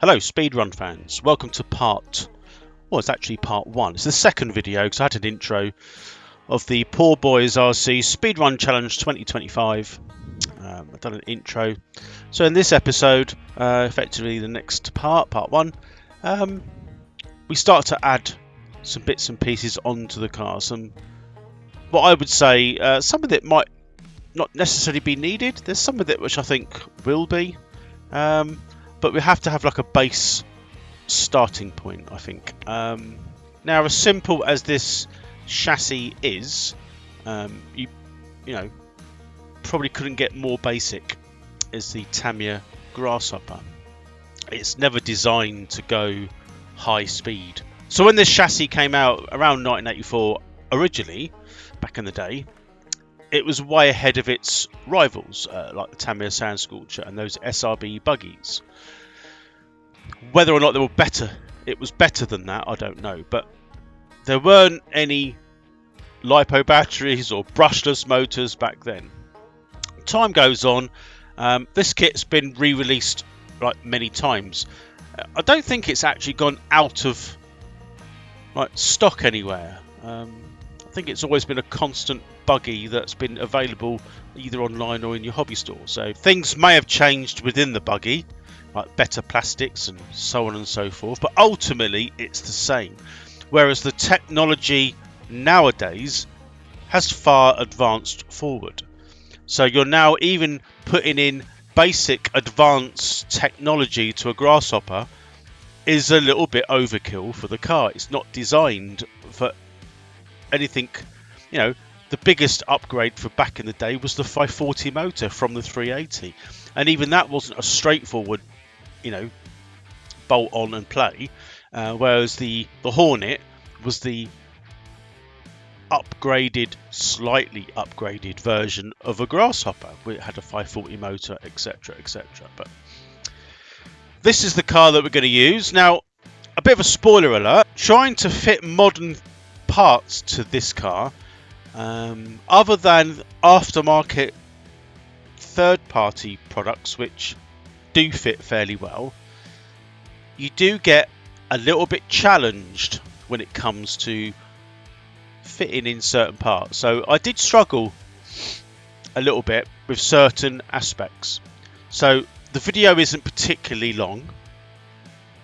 Hello speedrun fans, welcome to it's actually part one. It's the second video because I had an intro of the PBRCSRC Speedrun Challenge 2025. I've done an intro. So in this episode, effectively the next part one, we start to add some bits and pieces onto the car. What I would say, some of it might not necessarily be needed. There's some of it which I think will be. But we have to have like a base starting point, I think. Now, as simple as this chassis is, you know, probably couldn't get more basic as the Tamiya Grasshopper. It's never designed to go high speed. So when this chassis came out around 1984, originally, back in the day, it was way ahead of its rivals, like the Tamiya Sandscorcher and those SRB buggies. Whether or not they were better, it was better than that, I don't know. But there weren't any LiPo batteries or brushless motors back then. Time goes on. This kit's been re-released like many times. I don't think it's actually gone out of stock anywhere. I think it's always been a constant buggy that's been available either online or in your hobby store. So things may have changed within the buggy, like better plastics and so on and so forth, but ultimately it's the same. Whereas the technology nowadays has far advanced forward. So you're now even putting in basic advanced technology to a Grasshopper is a little bit overkill for the car. It's not designed for anything, the biggest upgrade for back in the day was the 540 motor from the 380, and even that wasn't a straightforward, bolt on and play. Whereas the Hornet was the slightly upgraded version of a Grasshopper. It had a 540 motor, etc., etc. But this is the car that we're going to use now. A bit of a spoiler alert: trying to fit modern parts to this car, other than aftermarket third-party products which do fit fairly well, you do get a little bit challenged when it comes to fitting in certain parts. So I did struggle a little bit with certain aspects. So the video isn't particularly long,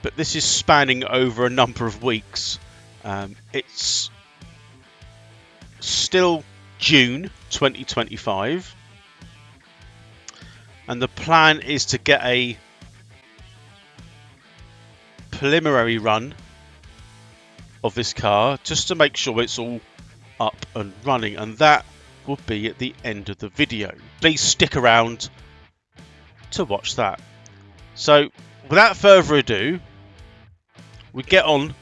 but this is spanning over a number of weeks. It's still June 2025, and the plan is to get a preliminary run of this car just to make sure it's all up and running, and that will be at the end of the video. Please stick around to watch that. So without further ado, we get on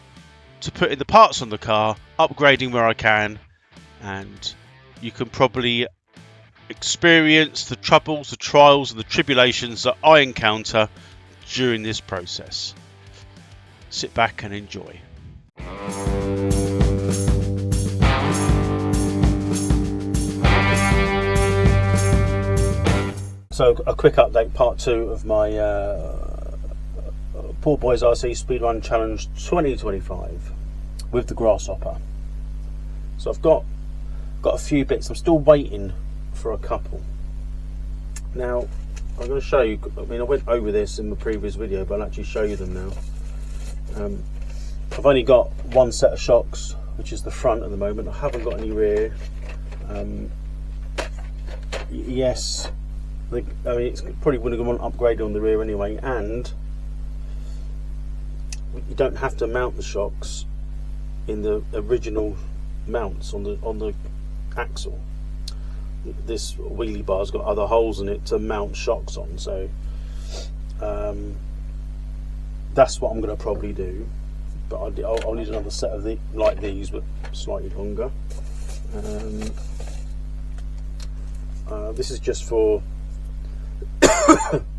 to putting the parts on the car, upgrading where I can, and you can probably experience the troubles, the trials and the tribulations that I encounter during this process. Sit back and enjoy. So a quick update, part two of my PBRCSRC Speedrun Challenge 2025 with the Grasshopper. So I've got a few bits. I'm still waiting for a couple. Now I'm going to show you. I went over this in the previous video, but I'll actually show you them now. I've only got one set of shocks, which is the front at the moment. I haven't got any rear. Yes, it's probably going to want an upgrade on the rear anyway, and you don't have to mount the shocks in the original mounts on the axle. This wheelie bar's got other holes in it to mount shocks on, so that's what I'm going to probably do. But I'll need another set of like these, but slightly longer. This is just for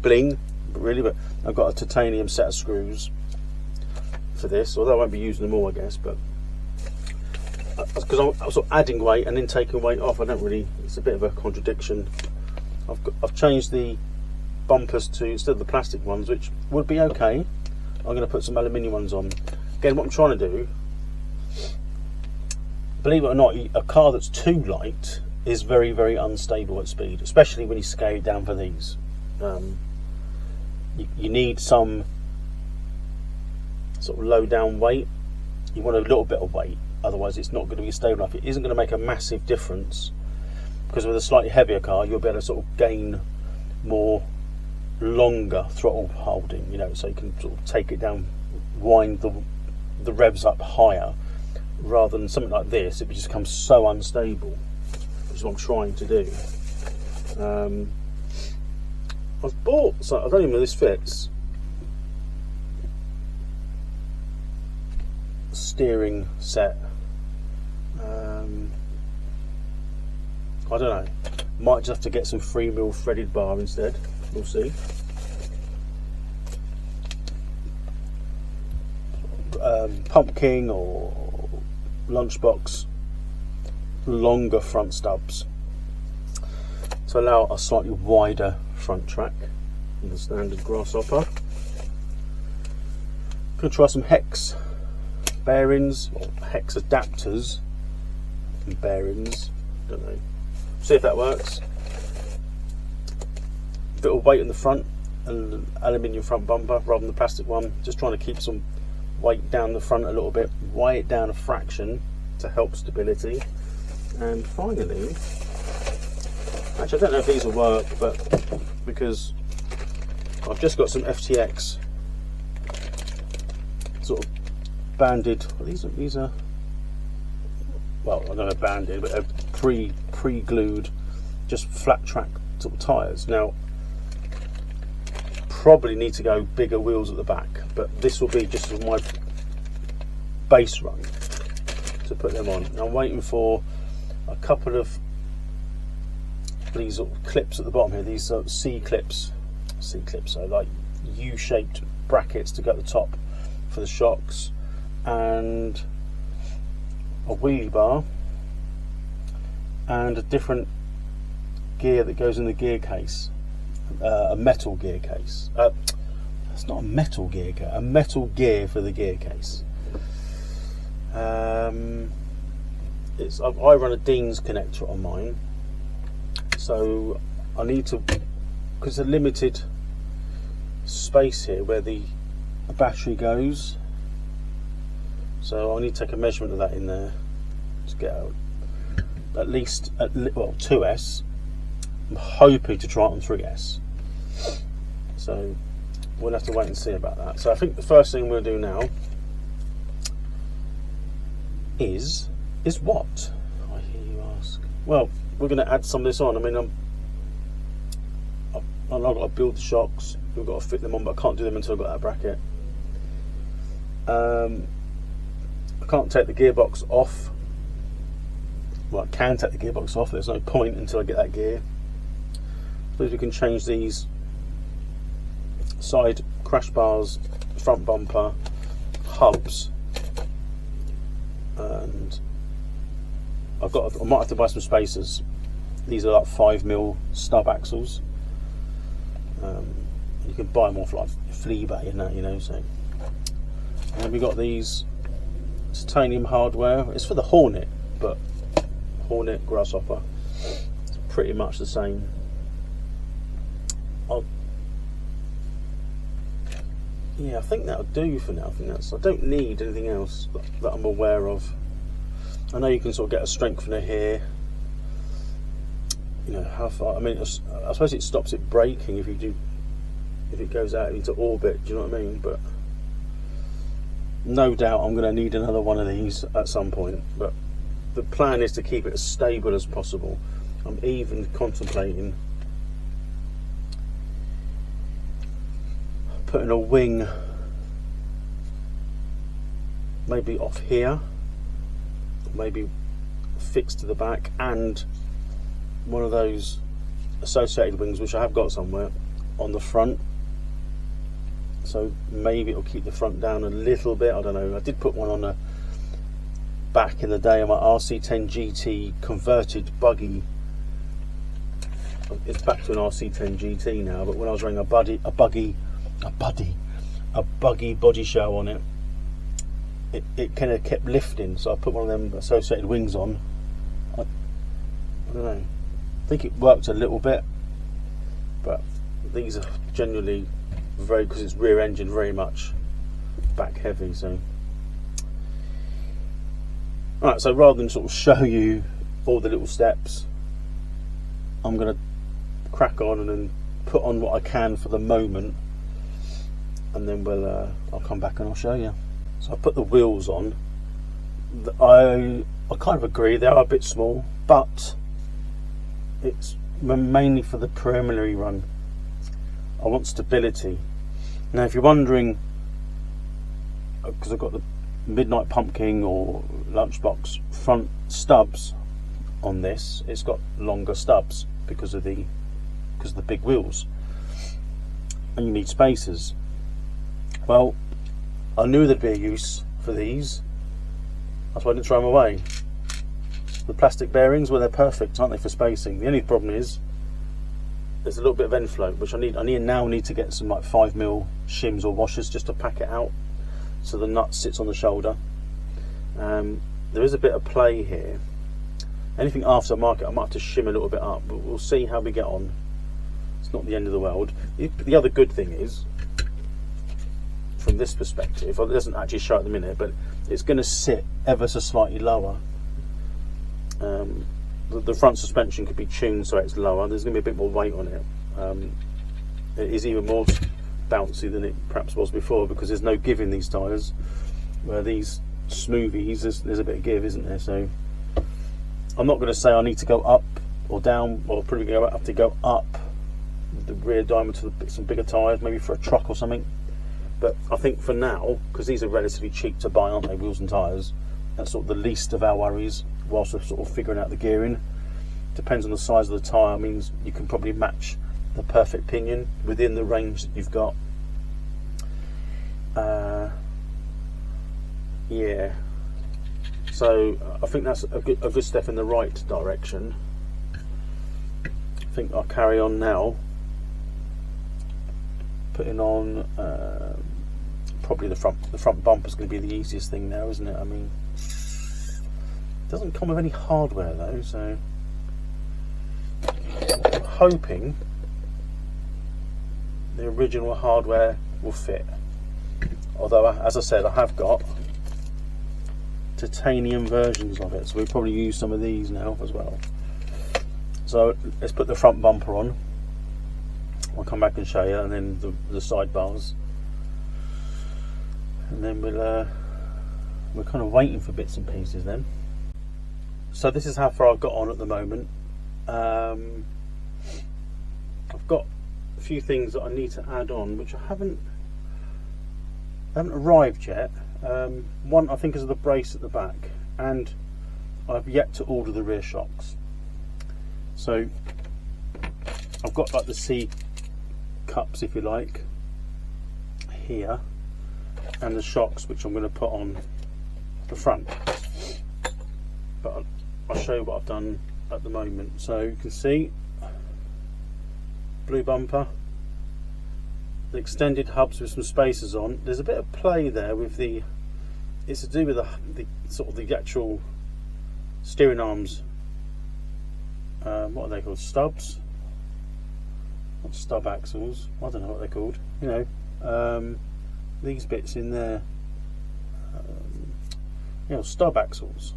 bling, really, but I've got a titanium set of screws for this, although I won't be using them all, I guess. But because I'm sort of adding weight and then taking weight off, it's a bit of a contradiction. I've changed the bumpers to instead of the plastic ones, which would be okay, I'm going to put some aluminium ones on. Again, what I'm trying to do, believe it or not, a car that's too light is very, very unstable at speed, especially when you scale it down for these. You need some sort of low down weight. You want a little bit of weight, otherwise it's not going to be stable enough. It isn't going to make a massive difference, because with a slightly heavier car you'll be able to sort of gain more longer throttle holding, you know, so you can sort of take it down, wind the revs up higher, rather than something like this. It just becomes so unstable, which is what I'm trying to do. I've bought, so I don't even know if this fits, steering set. I don't know, might just have to get some 3mm threaded bar instead, we'll see. Pumpkin or Lunchbox longer front stubs to allow a slightly wider front track than the standard Grasshopper. Gonna try some hex bearings or hex adapters and bearings, don't know, see if that works. A bit of weight in the front and an aluminium front bumper rather than the plastic one, just trying to keep some weight down the front a little bit, weigh it down a fraction to help stability. And finally, actually I don't know if these will work, but because I've just got some FTX sort of banded, well, these are well, I don't know, banded, but they're pre-glued, just flat track sort of tyres. Now probably need to go bigger wheels at the back, but this will be just my base run to put them on. I'm waiting for a couple of these sort of clips at the bottom here, these sort of C clips, so like U-shaped brackets to go at the top for the shocks, and a wheelie bar, and a different gear that goes in the gear case. A metal gear case. It's not a metal gear case, a metal gear for the gear case. I run a Dean's connector on mine, so I need to, because there's a limited space here where the battery goes, so I need to take a measurement of that in there to get out at least well 2S. I'm hoping to try it on 3S, so we'll have to wait and see about that. So I think the first thing we'll do now is what? I hear you ask. Well, we're going to add some of this on. I mean, I've got to build the shocks, we've got to fit them on, but I can't do them until I've got that bracket. I can't take the gearbox off. Well, I can take the gearbox off, there's no point until I get that gear. I suppose we can change these side crash bars, front bumper, hubs, and I might have to buy some spacers. These are like 5mm stub axles. You can buy them off like Fleabay and that, you know. So, and we got these titanium hardware. It's for the Hornet, but Hornet, Grasshopper, it's pretty much the same. Yeah, I think that'll do for now. I don't need anything else that I'm aware of. I know you can sort of get a strengthener here. You know, how far? I mean, I suppose it stops it braking if it goes out into orbit. Do you know what I mean? But no doubt I'm going to need another one of these at some point. But the plan is to keep it as stable as possible. I'm even contemplating putting a wing maybe off here, maybe fixed to the back, and one of those associated wings, which I have got somewhere, on the front. So maybe it'll keep the front down a little bit, I don't know. I did put one on a back in the day on my RC10 GT converted buggy. It's back to an RC10 GT now, but when I was running a a buggy body shell on it, it kind of kept lifting, so I put one of them associated wings on. I don't know, I think it worked a little bit, but these are generally very, because it's rear engine, very much back heavy. So alright, so rather than sort of show you all the little steps, I'm going to crack on and then put on what I can for the moment, and then I'll come back and I'll show you. So I put the wheels on. I kind of agree, they are a bit small, but it's mainly for the preliminary run. I want stability. Now if you're wondering, because I've got the Midnight Pumpkin or Lunchbox front stubs on this, it's got longer stubs because of the big wheels, and you need spacers. Well, I knew there'd be a use for these, that's why I didn't throw them away. The plastic bearings, well, they're perfect, aren't they, for spacing? The only problem is there's a little bit of end float, which I now need to get some like 5mm shims or washers just to pack it out so the nut sits on the shoulder. There is a bit of play here. Anything aftermarket I might have to shim a little bit up, but we'll see how we get on. It's not the end of the world. The other good thing is, from this perspective, well, it doesn't actually show at the minute, but it's going to sit ever so slightly lower. The front suspension could be tuned so it's lower. There's going to be a bit more weight on it. It is even more bouncy than it perhaps was before, because there's no give in these tyres, where these smoothies there's a bit of give, isn't there? So I'm not going to say I need to go up or down, or probably have to go up the rear diameter to some bigger tyres, maybe for a truck or something. But I think for now, because these are relatively cheap to buy, aren't they, wheels and tyres, that's sort of the least of our worries whilst we're sort of figuring out the gearing. Depends on the size of the tyre, means you can probably match the perfect pinion within the range that you've got. Yeah, so I think that's a good step in the right direction. I think I'll carry on now, putting on probably the front bumper is going to be the easiest thing now, isn't it? I mean, it doesn't come with any hardware though, so I'm hoping the original hardware will fit. Although, as I said, I have got titanium versions of it, so we'll probably use some of these now as well. So let's put the front bumper on. I'll come back and show you, and then the sidebars, and then we're kind of waiting for bits and pieces then. So this is how far I've got on at the moment. I've got a few things that I need to add on, which I haven't arrived yet. One I think is the brace at the back, and I've yet to order the rear shocks. So I've got like the C cups, if you like, here, and the shocks which I'm going to put on the front. But I'll show you what I've done at the moment. So you can see blue bumper, the extended hubs with some spacers on. There's a bit of play there with the, it's to do with the sort of the actual steering arms. What are they called? Stubs? Not stub axles. I don't know what they're called. You know, these bits in there. You know, stub axles.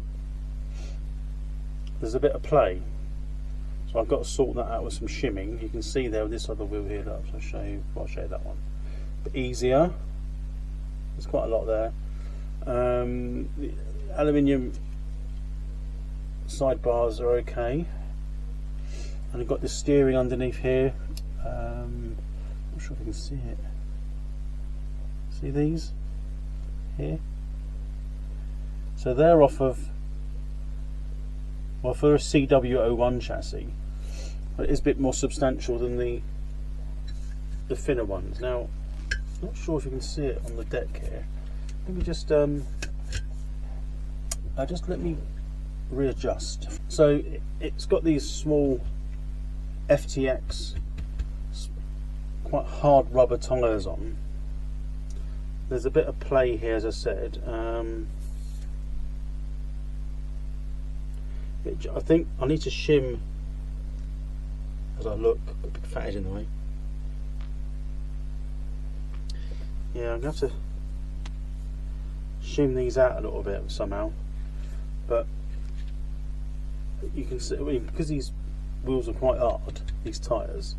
There's a bit of play, so I've got to sort that out with some shimming. You can see there with this other wheel here. Look, so I'll show you that one. But easier. There's quite a lot there. The aluminium sidebars are okay, and I've got the steering underneath here. I'm not sure if you can see it. See these here? So they're off of, well, for a CW01 chassis, but it is a bit more substantial than the thinner ones. Now, I'm not sure if you can see it on the deck here. Let me just let me readjust. So it's got these small FTX, quite hard rubber tyres on, there's a bit of play here, as I said. I think I need to shim as I look. A big fat edge in the way. Yeah, I'm going to have to shim these out a little bit somehow. But you can see, I mean, because these wheels are quite hard, these tyres,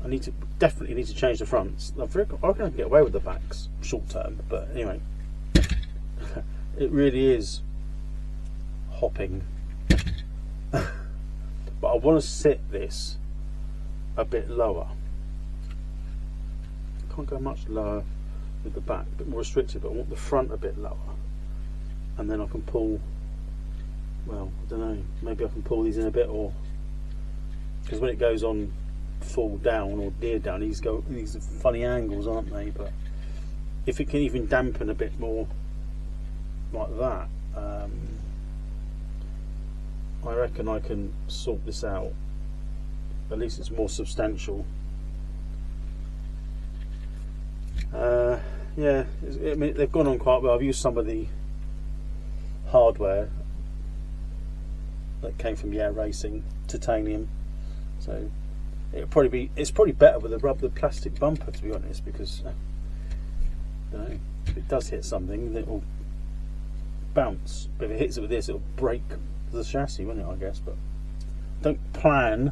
I definitely need to change the fronts. I reckon I can get away with the backs short term, but anyway, it really is hopping. But I want to sit this a bit lower. Can't go much lower with the back, a bit more restricted, but I want the front a bit lower, and then I can pull, well, I don't know, maybe I can pull these in a bit, or because when it goes on full down or near down, these are funny angles, aren't they? But if it can even dampen a bit more like that, I reckon I can sort this out. At least it's more substantial. Yeah, I mean, they've gone on quite well. I've used some of the hardware that came from Racing, titanium, so it's probably better with the plastic bumper, to be honest, because I don't know, if it does hit something, it'll bounce. But if it hits it with this, it'll break the chassis, won't it? I guess, but don't plan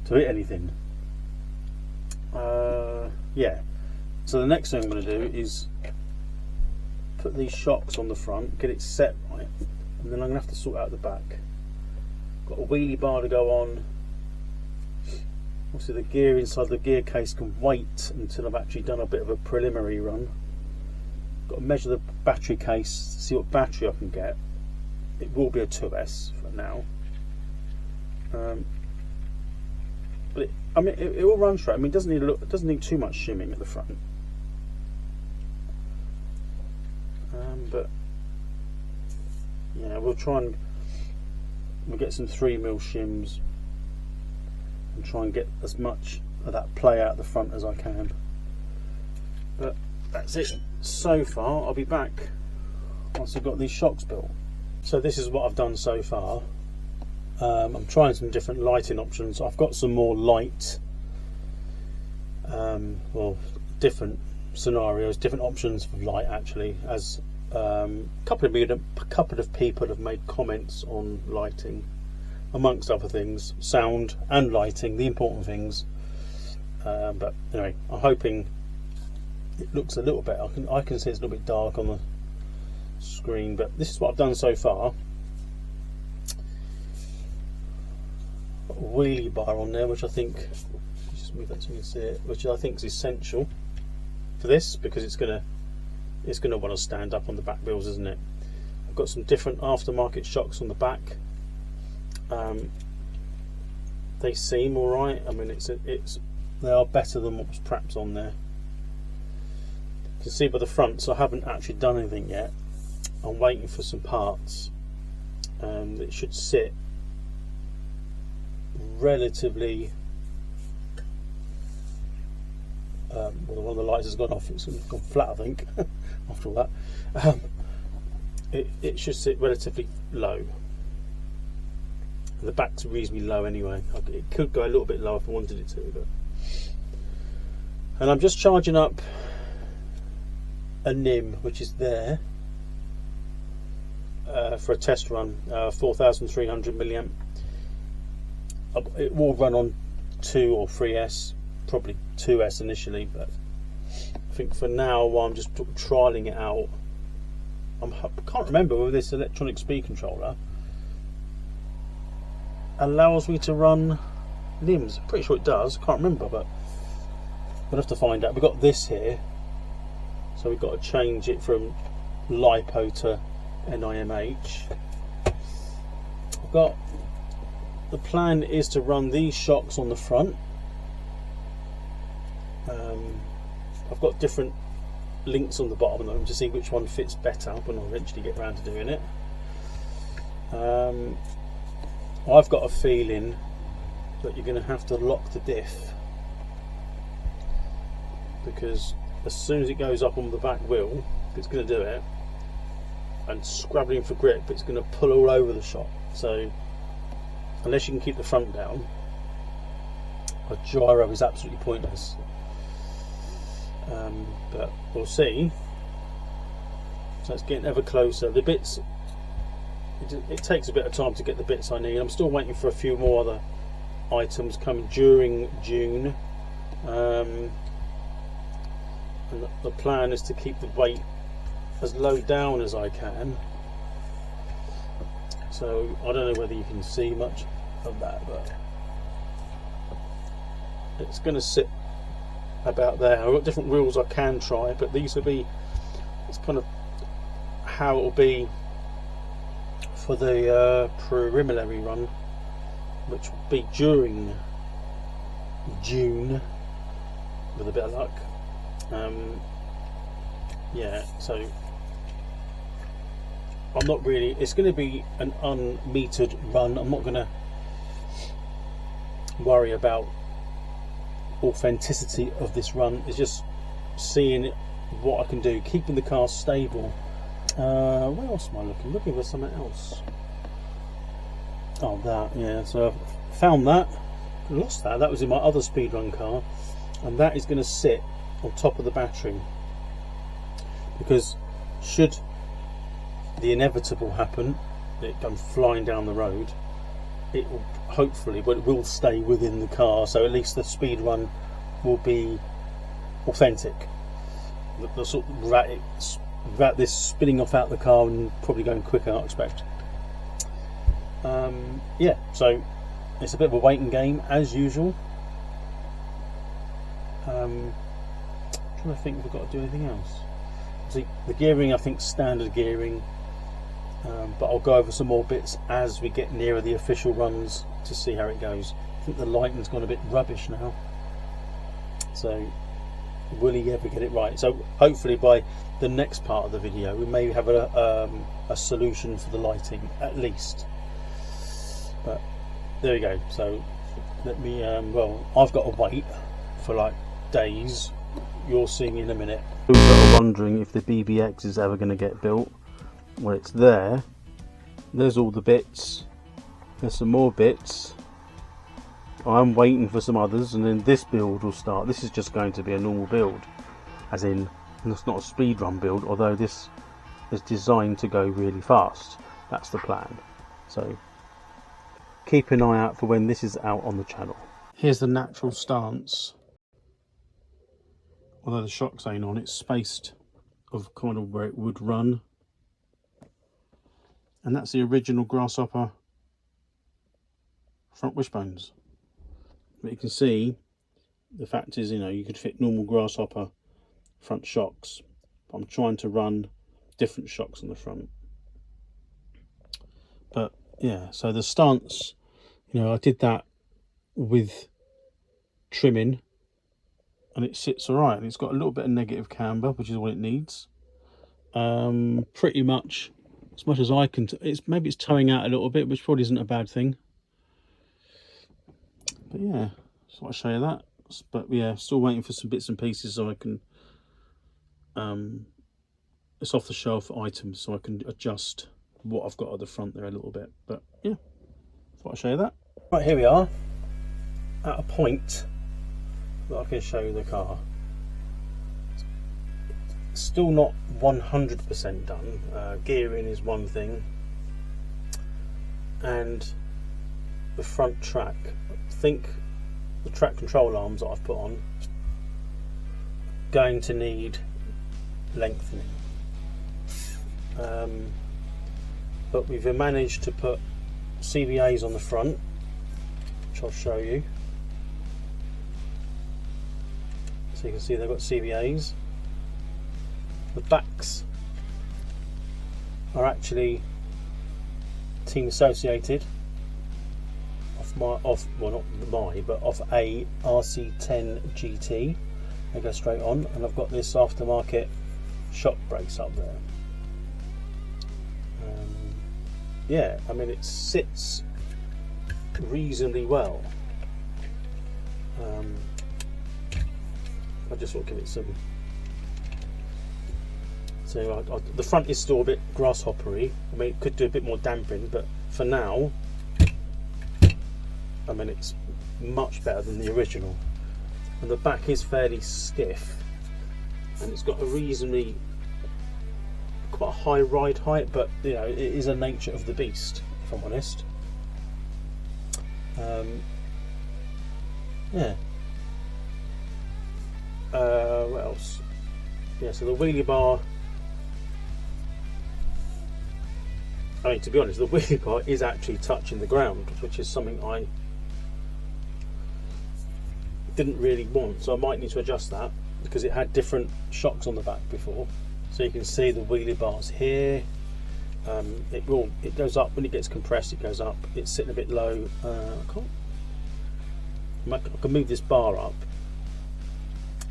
to hit anything. Yeah. So the next thing I'm going to do is put these shocks on the front, get it set right, and then I'm going to have to sort out the back. Got a wheelie bar to go on. Obviously the gear inside the gear case can wait until I've actually done a bit of a preliminary run. Got to measure the battery case, see what battery I can get. It will be a 2S for now. But it will run straight. I mean, it doesn't need too much shimming at the front. But yeah, we'll get some 3mm shims and try and get as much of that play out the front as I can. But that's it so far. I'll be back once I've got these shocks built. So this is what I've done so far. I'm trying some different lighting options. I've got some more light, well, different scenarios, different options for light actually, as a couple of people have made comments on lighting, amongst other things, sound and lighting, the important things. But anyway, I'm hoping it looks a little bit, I can see it's a little bit dark on the screen, but this is what I've done so far. Got a wheelie bar on there, which I think, just move that so you can see it, which I think is essential for this, because it's gonna want to stand up on the back wheels, isn't it? I've got some different aftermarket shocks on the back. They seem alright. I mean, they are better than what was perhaps on there. You can see by the front, so I haven't actually done anything yet. I'm waiting for some parts. It should sit relatively. Well, one of the lights has gone off. It's gone flat, I think. After all that, it should sit relatively low. The back's reasonably low anyway. It could go a little bit lower if I wanted it to, but. And I'm just charging up a NIM, which is there, for a test run, 4,300 milliamp. It will run on 2 or 3S, probably 2S initially, but I think for now, while I'm just trialing it out, I can't remember whether this electronic speed controller allows me to run NIMs. Pretty sure it does, can't remember, but we'll have to find out. We've got this here, so we've got to change it from LiPo to NIMH. The plan is to run these shocks on the front. I've got different links on the bottom of them to see which one fits better when I eventually get around to doing it. I've got a feeling that you're going to have to lock the diff, because as soon as it goes up on the back wheel, it's going to do it, and scrabbling for grip, it's going to pull all over the shop. So unless you can keep the front down, a gyro is absolutely pointless. But we'll see. So it's getting ever closer. The bits, it takes a bit of time to get the bits I need. I'm still waiting for a few more other items coming during June. And the plan is to keep the weight as low down as I can. So I don't know whether you can see much of that, but it's going to sit about there. I've got different wheels I can try, but these will be, it's kind of how it will be for the preliminary run, which will be during June with a bit of luck. Yeah, so I'm not really, it's going to be an unmetered run. I'm not going to worry about authenticity of this run. It's just seeing what I can do, keeping the car stable. Where else am I looking? Looking for something else. Oh, that, yeah, so I've found that, lost that. That was in my other speedrun car, and that is going to sit on top of the battery, because should the inevitable happen, it comes flying down the road, it will hopefully, but it will stay within the car, so at least the speed run will be authentic. The sort of this spinning off out the car and probably going quicker, I expect. Yeah, so it's a bit of a waiting game as usual. I'm trying to think if we've got to do anything else. See, the gearing, I think standard gearing. But I'll go over some more bits as we get nearer the official runs to see how it goes. I think the lighting's gone a bit rubbish now, so will he ever get it right? So hopefully by the next part of the video we may have a solution for the lighting at least. But there we go. So let me well, I've got to wait for like days. You'll see me in a minute. Those that are wondering if the BBX is ever going to get built, well, it's there. There's all the bits. There's some more bits. I'm waiting for some others, and then this build will start. This is just going to be a normal build, as in it's not a speedrun build, although this is designed to go really fast. That's the plan. So keep an eye out for when this is out on the channel. Here's the natural stance. Although the shocks ain't on, it's spaced of kind of where it would run. And that's the original Grasshopper front wishbones. But you can see, the fact is, you know, you could fit normal Grasshopper front shocks, but I'm trying to run different shocks on the front. But yeah, so the stance, you know, I did that with trimming, and it sits all right. And it's got a little bit of negative camber, which is what it needs. Pretty much as much as I can. Maybe it's towing out a little bit, which probably isn't a bad thing. But yeah, just want to show you that. But yeah, still waiting for some bits and pieces so I can. It's off the shelf items, so I can adjust what I've got at the front there a little bit. But yeah, thought I'd show you that. Right, here we are at a point that I can show you the car. Still not 100% done. Gearing is one thing, and the front track. I think the track control arms that I've put on going to need lengthening. But we've managed to put CVAs on the front, which I'll show you. So you can see they've got CVAs. The backs are actually team associated off a RC10 GT. They go straight on, and I've got this aftermarket shock brace up there. Yeah, I mean, it sits reasonably well. I just want to give it some So the front is still a bit grasshoppery. I mean, it could do a bit more damping, but for now, I mean, it's much better than the original. And the back is fairly stiff, and it's got a reasonably quite a high ride height, but you know, it is a nature of the beast, if I'm honest. Yeah. What else? Yeah, so the wheelie bar, I mean, to be honest, the wheelie bar is actually touching the ground, which is something I didn't really want, so I might need to adjust that, because it had different shocks on the back before. So you can see the wheelie bars here. It goes up when it gets compressed. It goes up. It's sitting a bit low. I can move this bar up,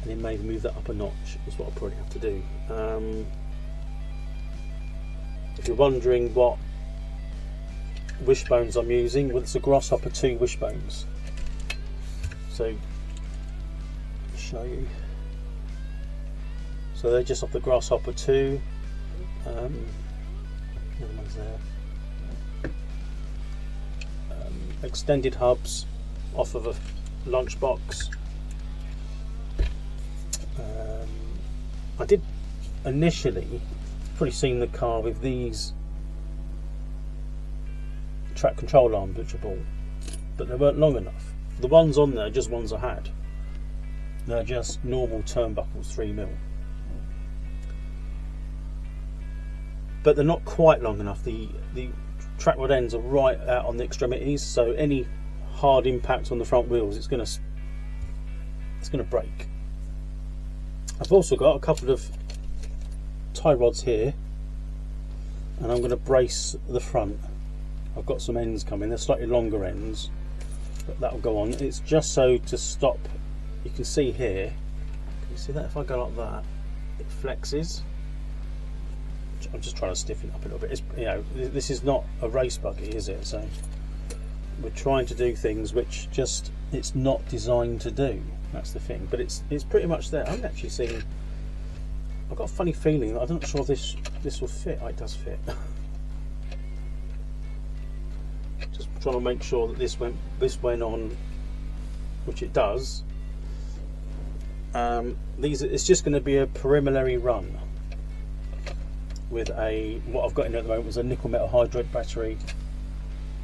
and then maybe move that up a notch. Is what I'll probably have to do. If you're wondering what wishbones I'm using, well, it's a Grasshopper 2 wishbones. So I'll show you. So they're just off the Grasshopper 2. The other one's there. Extended hubs off of a lunchbox. I did initially probably seen the car with these track control arms, which are bought, but they weren't long enough. The ones on there are just ones I had. They're just normal turnbuckles, 3mm. But they're not quite long enough. The track rod ends are right out on the extremities, so any hard impact on the front wheels, it's gonna break. I've also got a couple of tie rods here, and I'm going to brace the front. I've got some ends coming. They're slightly longer ends, but that'll go on. It's just so to stop. You can see here. Can you see that? If I go like that, it flexes. I'm just trying to stiffen it up a little bit. It's, you know, this is not a race buggy, is it? So we're trying to do things which just it's not designed to do. That's the thing. But it's pretty much there. I haven't actually seen. I've got a funny feeling that I'm not sure this will fit. Oh, it does fit. Just trying to make sure that this went on, which it does. It's just going to be a preliminary run with what I've got in there at the moment was a nickel metal hydride battery,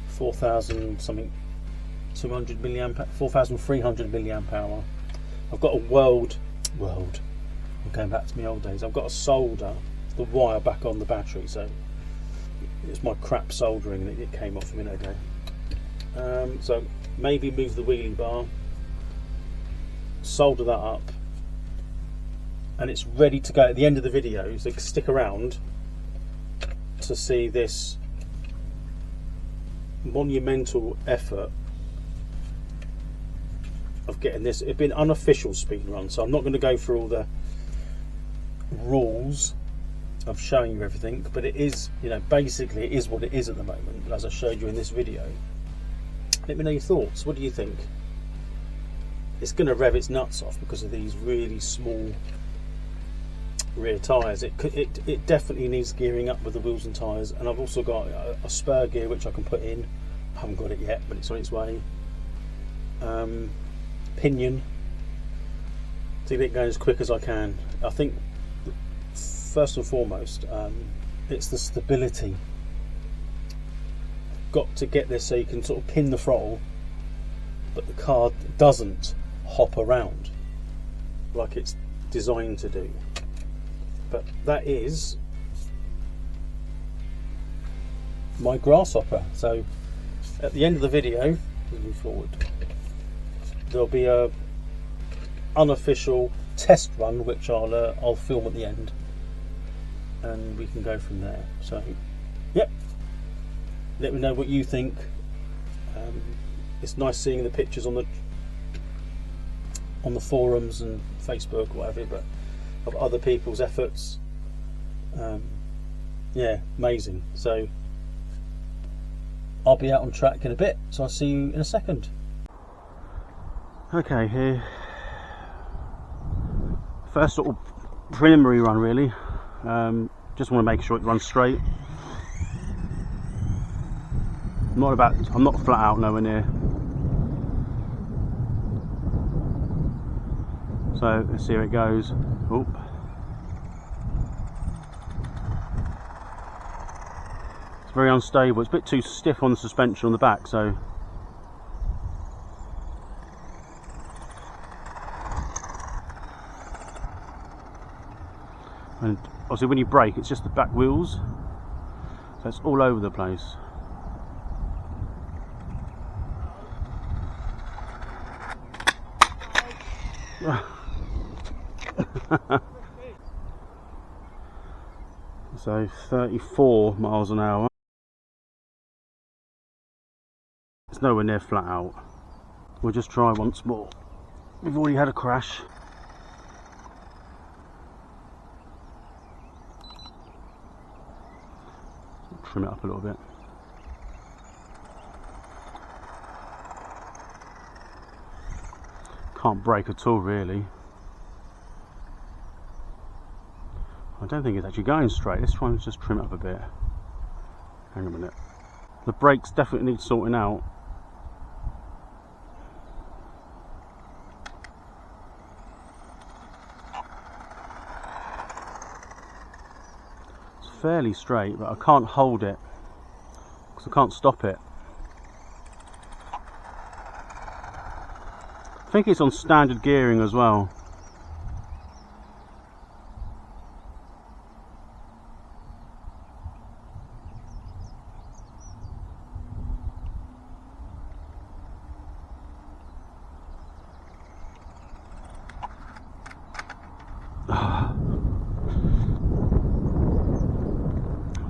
4,000 something, 200 milliamp, 4,300 milliamp hour. I've got a world. I'm going back to my old days. I've got to solder the wire back on the battery, so it's my crap soldering that it came off a minute ago. So maybe move the wheelie bar, solder that up, and it's ready to go at the end of the video. So stick around to see this monumental effort of getting this. It's been unofficial speed run, so I'm not going to go through all the rules of showing you everything, but it is, you know, basically it is what it is at the moment, as I showed you in this video. Let me know your thoughts. What do you think? It's going to rev its nuts off because of these really small rear tyres. It definitely needs gearing up with the wheels and tyres, and I've also got a spur gear which I can put in. I haven't got it yet, but it's on its way. Pinion to get it going as quick as I can. I think first and foremost, it's the stability. Got to get this so you can sort of pin the throttle, but the car doesn't hop around like it's designed to do. But that is my Grasshopper. So at the end of the video, moving forward, there'll be a unofficial test run which I'll film at the end, and we can go from there. So yep, let me know what you think. It's nice seeing the pictures on the forums and Facebook or whatever, but of other people's efforts. Yeah, amazing. So I'll be out on track in a bit, so I'll see you in a second. Okay, here, first sort of preliminary run really. Just want to make sure it runs straight. I'm not flat out nowhere near. So let's see how it goes. Oop. It's very unstable. It's a bit too stiff on the suspension on the back, so and obviously when you brake, it's just the back wheels, so it's all over the place. So 34 miles an hour. It's nowhere near flat out. We'll just try once more. We've already had a crash. Trim it up a little bit. Can't brake at all, really. I don't think it's actually going straight. Let's try and just trim it up a bit. Hang on a minute. The brakes definitely need sorting out. It's fairly straight, but I can't hold it because I can't stop it. I think it's on standard gearing as well.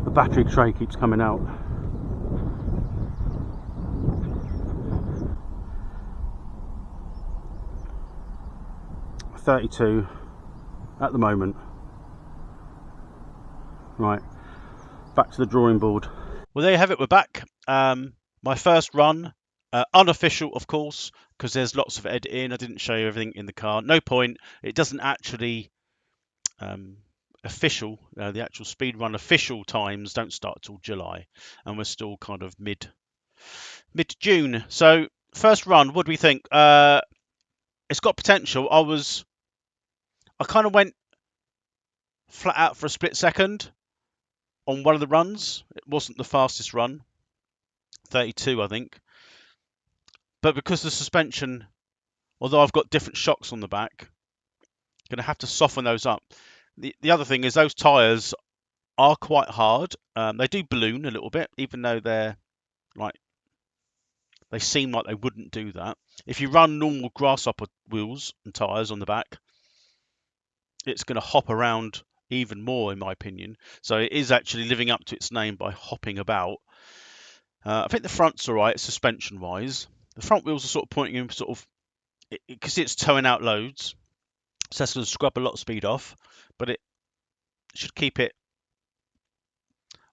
The battery tray keeps coming out. .32 at the moment. Right, back to the drawing board. Well, there you have it. We're back. My first run, unofficial, of course, because there's lots of editing. I didn't show you everything in the car. No point. It doesn't actually official. The actual speed run official times don't start till July, and we're still kind of mid June. So first run, what do we think? It's got potential. I kind of went flat out for a split second on one of the runs. It wasn't the fastest run, 32 I think, but because the suspension, although I've got different shocks on the back, going to have to soften those up. The other thing is those tyres are quite hard. They do balloon a little bit, even though they're like, they seem like they wouldn't do that. If you run normal grasshopper wheels and tyres on the back, it's going to hop around even more, in my opinion. So it is actually living up to its name by hopping about. I think the front's all right, suspension-wise. The front wheels are sort of pointing in sort of, because it's towing out loads, so that's going to scrub a lot of speed off, but it should keep it,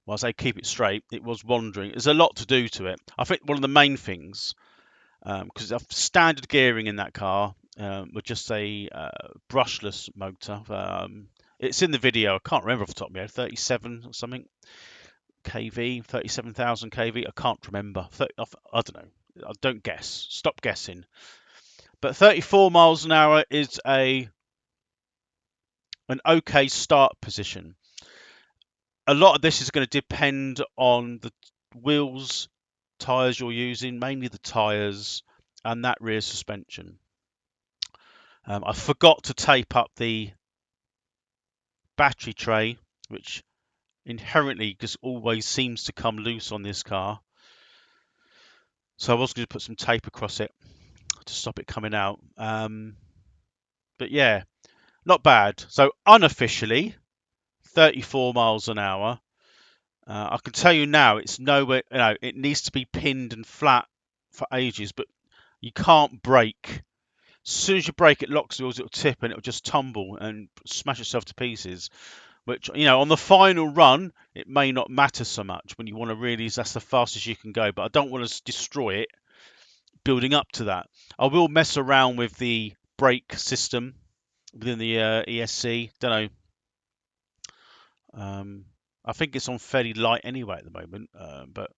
well, I say keep it straight. It was wandering. There's a lot to do to it. I think one of the main things, because of standard gearing in that car, with just a brushless motor. It's in the video. I can't remember off the top of my head. 37 or something kV, 37,000 kV. I can't remember. I don't know. I don't guess. Stop guessing. But 34 miles an hour is an okay start position. A lot of this is going to depend on the wheels, tyres you're using, mainly the tyres and that rear suspension. I forgot to tape up the battery tray, which inherently just always seems to come loose on this car. So I was going to put some tape across it to stop it coming out. But yeah, not bad. So unofficially, 34 miles an hour. I can tell you now, it's nowhere. You know, it needs to be pinned and flat for ages, but you can't brake. As soon as you brake, it locks the wheels, it'll tip and it'll just tumble and smash itself to pieces. Which, you know, on the final run, it may not matter so much when you want to really, that's the fastest you can go. But I don't want to destroy it building up to that. I will mess around with the brake system within the ESC. Don't know. I think it's on fairly light anyway at the moment, but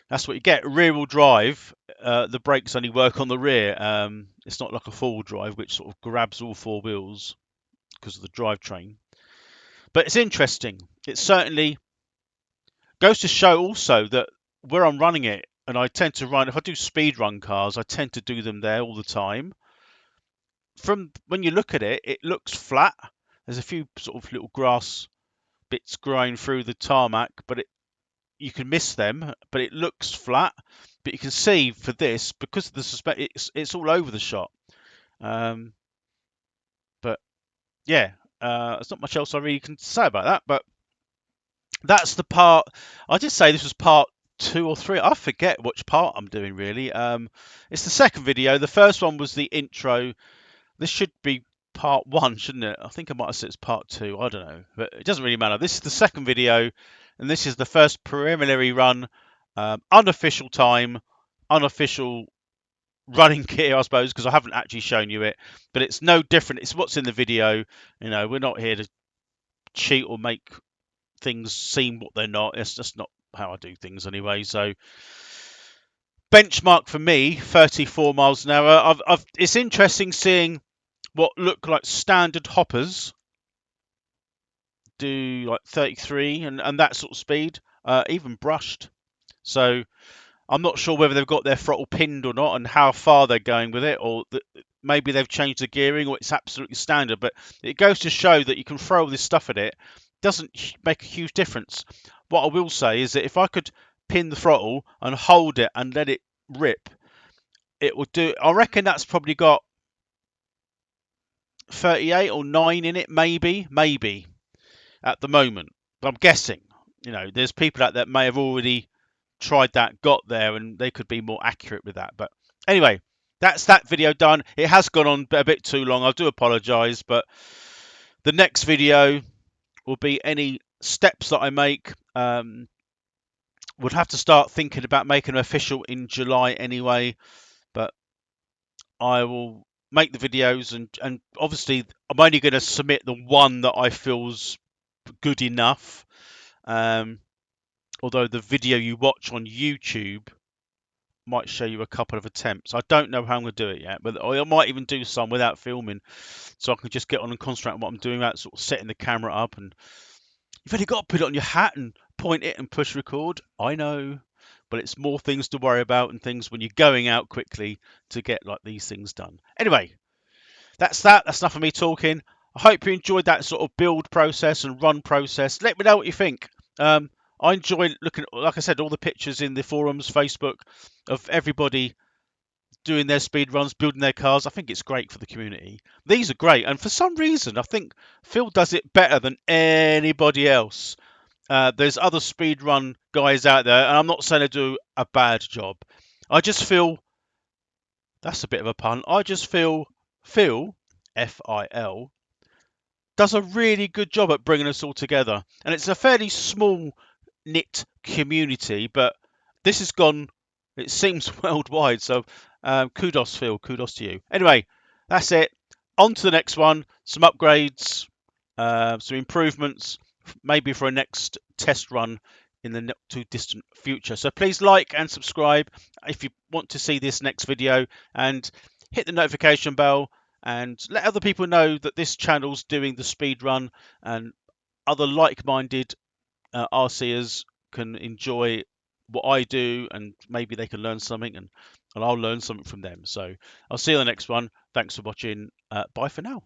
that's what you get. Rear-wheel drive, the brakes only work on the rear. It's not like a four-wheel drive, which sort of grabs all four wheels because of the drivetrain. But it's interesting. It certainly goes to show also that where I'm running it, and I tend to run, if I do speed run cars, I tend to do them there all the time. From when you look at it, it looks flat. There's a few sort of little grass bits growing through the tarmac, but you can miss them, but it looks flat. But you can see for this, because of the it's all over the shot. But yeah, there's not much else I really can say about that. But that's the part. I did say this was part 2 or 3. I forget which part I'm doing really. It's the second video. The first one was the intro. This should be part 1, shouldn't it? I think I might have said it's part 2. I don't know, but it doesn't really matter. This is the second video, and this is the first preliminary run, unofficial time, unofficial running gear, I suppose, because I haven't actually shown you it. But it's no different. It's what's in the video. You know, we're not here to cheat or make things seem what they're not. It's just not how I do things anyway. So benchmark for me, 34 miles an hour. It's interesting seeing what look like standard hoppers do like 33 and that sort of speed, even brushed. So I'm not sure whether they've got their throttle pinned or not and how far they're going with it, or maybe they've changed the gearing, or it's absolutely standard. But it goes to show that you can throw all this stuff at it. Doesn't make a huge difference. What I will say is that if I could pin the throttle and hold it and let it rip, it will do. I reckon that's probably got 38 or 9 in it, maybe at the moment. But I'm guessing, you know, there's people out there that may have already tried that, got there, and they could be more accurate with that. But anyway, that's that video done. It has gone on a bit too long. I do apologise, but the next video will be any steps that I make. Would have to start thinking about making them official in July anyway, but I will make the videos, and obviously I'm only going to submit the one that I feel's good enough. Although the video you watch on YouTube might show you a couple of attempts. I don't know how I'm going to do it yet, but I might even do some without filming, so I can just get on and concentrate on what I'm doing, about sort of setting the camera up. And you've only got to put it on your hat and point it and push record. I know, but it's more things to worry about and things when you're going out quickly to get like these things done. Anyway, that's that. That's enough of me talking. I hope you enjoyed that sort of build process and run process. Let me know what you think. I enjoy looking at, like I said, all the pictures in the forums, Facebook, of everybody doing their speed runs, building their cars. I think it's great for the community. These are great, and for some reason, I think Phil does it better than anybody else. There's other speed run guys out there, and I'm not saying they do a bad job. I just feel, that's a bit of a pun, I just feel Phil, F-I-L, does a really good job at bringing us all together. And it's a fairly small knit community, but this has gone, it seems, worldwide. So kudos, Phil, kudos to you. Anyway, that's it. On to the next one. Some upgrades, some improvements, maybe for a next test run in the not too distant future. So please like and subscribe if you want to see this next video, and hit the notification bell and let other people know that this channel's doing the speed run, and other like-minded RCers can enjoy what I do, and maybe they can learn something, and I'll learn something from them. So I'll see you on the next one. Thanks for watching. Bye for now.